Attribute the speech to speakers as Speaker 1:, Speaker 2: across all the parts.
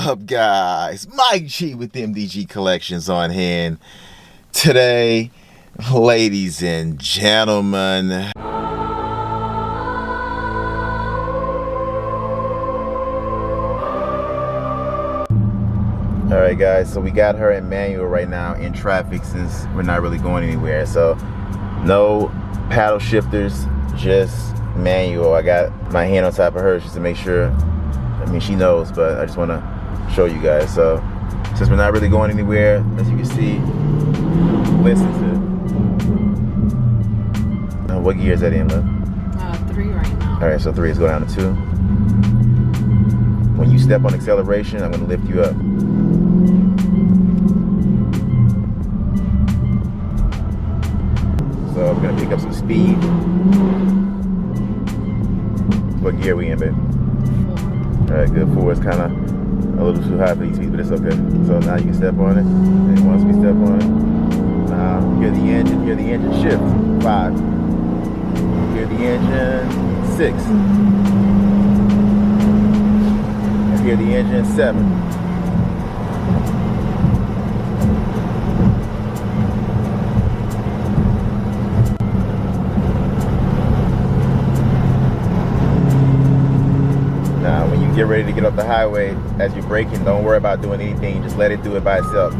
Speaker 1: up, guys? Mike G with MDG Collections on hand today, ladies and gentlemen. Alright guys, so we got her in manual right now in traffic since we're not really going anywhere. So no paddle shifters, just manual. I got my hand on top of hers just to make sure. I mean, she knows, but I just want to show you guys. So since we're not really going anywhere, as you can see, listen to what gear is that in, love?
Speaker 2: 3 right now.
Speaker 1: Alright, so 3 is going down to 2. When you step on acceleration, I'm going to lift you up. So we're gonna pick up some speed. What gear are we in, babe? 4. Alright, good. 4 is kind of a little too high for these speeds, but it's okay. So now you can step on it. And once we step on it, now hear the engine shift. 5. Hear the engine 6. And hear the engine 7. Get ready to get off the highway. As you're braking, don't worry about doing anything, just let it do it by itself.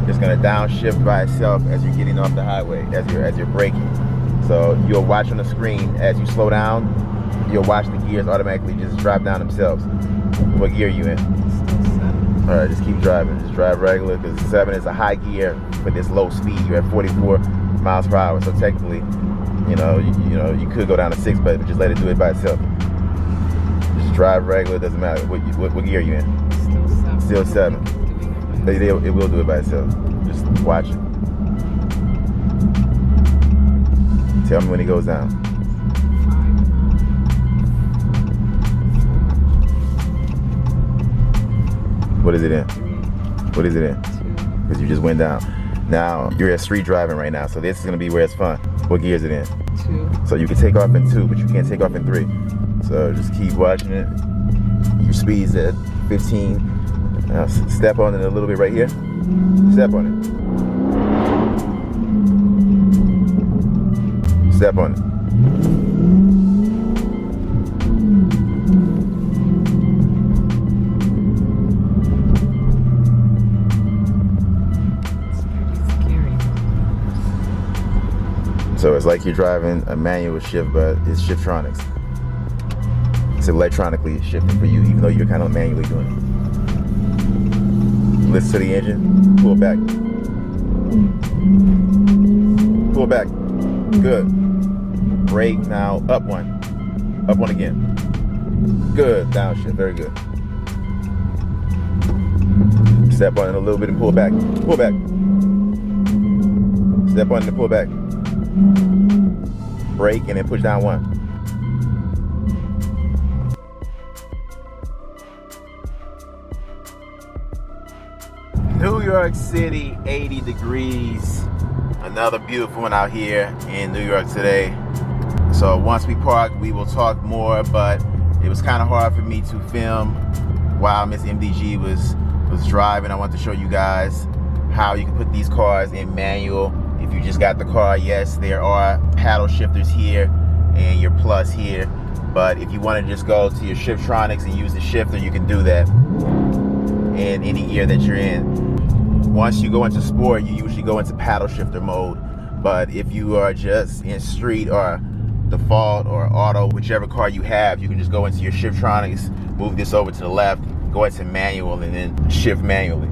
Speaker 1: It's gonna downshift by itself as you're getting off the highway, as you're braking. So you'll watch on the screen as you slow down, you'll watch the gears automatically just drop down themselves. What gear are you in?
Speaker 2: Still 7.
Speaker 1: All right, just keep driving. Just drive regular, because 7 is a high gear, but it's low speed. You're at 44 miles per hour, so technically, you could go down to 6, but just let it do it by itself. Drive regular, doesn't matter. What gear are you in?
Speaker 2: Still 7.
Speaker 1: Still 7. It will do it by itself. Just watch it. Tell me when it goes down.
Speaker 2: 5.
Speaker 1: What is it in?
Speaker 2: 3.
Speaker 1: What is it in?
Speaker 2: 2.
Speaker 1: Because you just went down. Now, you're at street driving right now, so this is going to be where it's fun. What gear is it in?
Speaker 2: 2.
Speaker 1: So you can take off in 2, but you can't take off in 3. So just keep watching it. Your speed's at 15. Now step on it a little bit right here. Step on it. Step on it.
Speaker 2: It's pretty scary.
Speaker 1: So it's like you're driving a manual shift, but it's Shiftronics. It's electronically shifting for you, even though you're kind of manually doing it. Listen to the engine. Pull back. Pull back. Good. Brake now. Up 1. Up 1 again. Good. Downshift. Very good. Step on it a little bit and pull back. Pull back. Step on it and pull back. Brake and then push down 1. New York City, 80 degrees. Another beautiful one out here in New York today. So once we park, we will talk more, but it was kind of hard for me to film while Miss MDG was driving. I want to show you guys how you can put these cars in manual. If you just got the car, yes, there are paddle shifters here and your plus here. But if you want to just go to your Shiftronics and use the shifter, you can do that in any gear that you're in. Once you go into sport, you usually go into paddle shifter mode. But if you are just in street or default or auto, whichever car you have, you can just go into your Shiftronics, move this over to the left, go into manual, and then shift manually.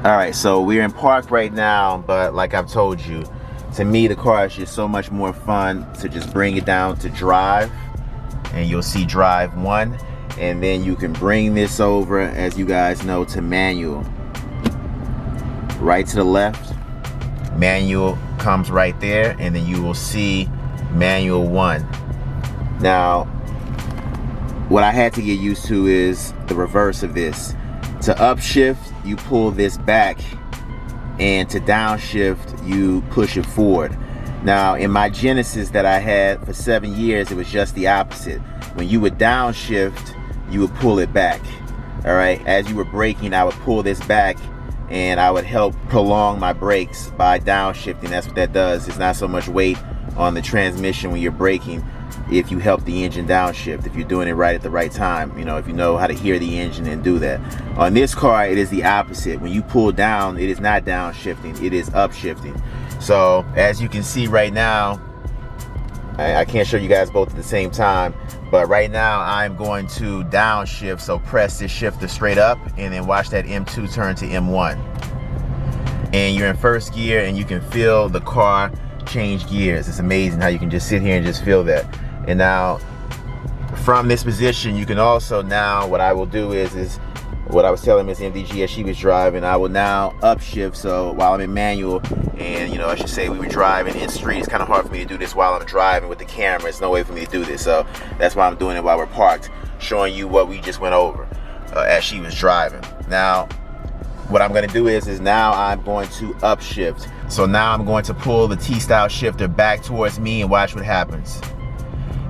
Speaker 1: Alright, so we're in park right now, but like I've told you, to me the car is just so much more fun to just bring it down to drive, and you'll see drive 1, and then you can bring this over, as you guys know, to manual. Right to the left, manual comes right there, and then you will see manual 1. Now, what I had to get used to is the reverse of this. To upshift, you pull this back, and to downshift, you push it forward. Now, in my Genesis that I had for 7 years, it was just the opposite. When you would downshift, you would pull it back. All right, as you were braking, I would pull this back, and I would help prolong my brakes by downshifting. That's what that does. It's not so much weight on the transmission when you're braking if you help the engine downshift, if you're doing it right at the right time, you know, if you know how to hear the engine and do that. On this car, it is the opposite. When you pull down, it is not downshifting, it is upshifting. So as you can see right now, I can't show you guys both at the same time, but right now I'm going to downshift. So press this shifter straight up and then watch that M2 turn to M1. And you're in first gear and you can feel the car change gears. It's amazing how you can just sit here and just feel that. And now from this position, you can also now, what I will do is what I was telling Miss MDG as she was driving, I will now upshift. So while I'm in manual, and you know, I should say we were driving in street, it's kind of hard for me to do this while I'm driving with the camera. It's no way for me to do this. So that's why I'm doing it while we're parked, showing you what we just went over as she was driving. Now, what I'm going to do is now I'm going to upshift. So now I'm going to pull the T-style shifter back towards me and watch what happens.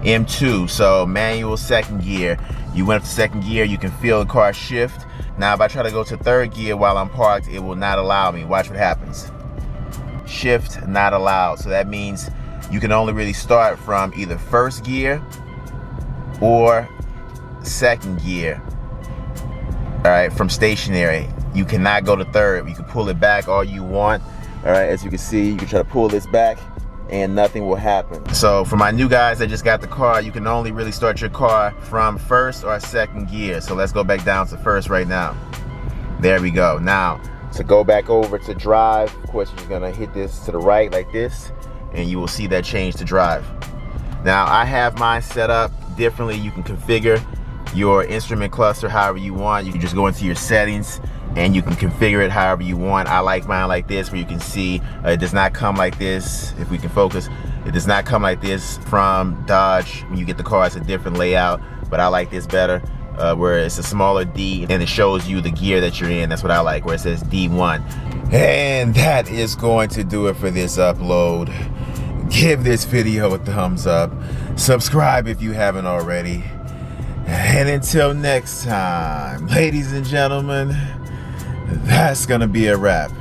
Speaker 1: M2, so manual second gear. You went up to second gear, you can feel the car shift. Now if I try to go to third gear while I'm parked, it will not allow me. Watch what happens. Shift not allowed. So that means you can only really start from either first gear or second gear. All right, from stationary. You cannot go to third. You can pull it back all you want. All right, as you can see, you can try to pull this back and nothing will happen. So for my new guys that just got the car, you can only really start your car from first or second gear. So let's go back down to first right now. There we go. Now, to go back over to drive, of course, you're just gonna hit this to the right like this, and you will see that change to drive. Now, I have mine set up differently. You can configure your instrument cluster however you want. You can just go into your settings and you can configure it however you want. I like mine like this, where you can see it does not come like this. If we can focus, it does not come like this from Dodge. When you get the car, it's a different layout, but I like this better, where it's a smaller D and it shows you the gear that you're in. That's what I like, where it says D1. And that is going to do it for this upload. Give this video a thumbs up. Subscribe if you haven't already. And until next time, ladies and gentlemen, that's gonna be a wrap.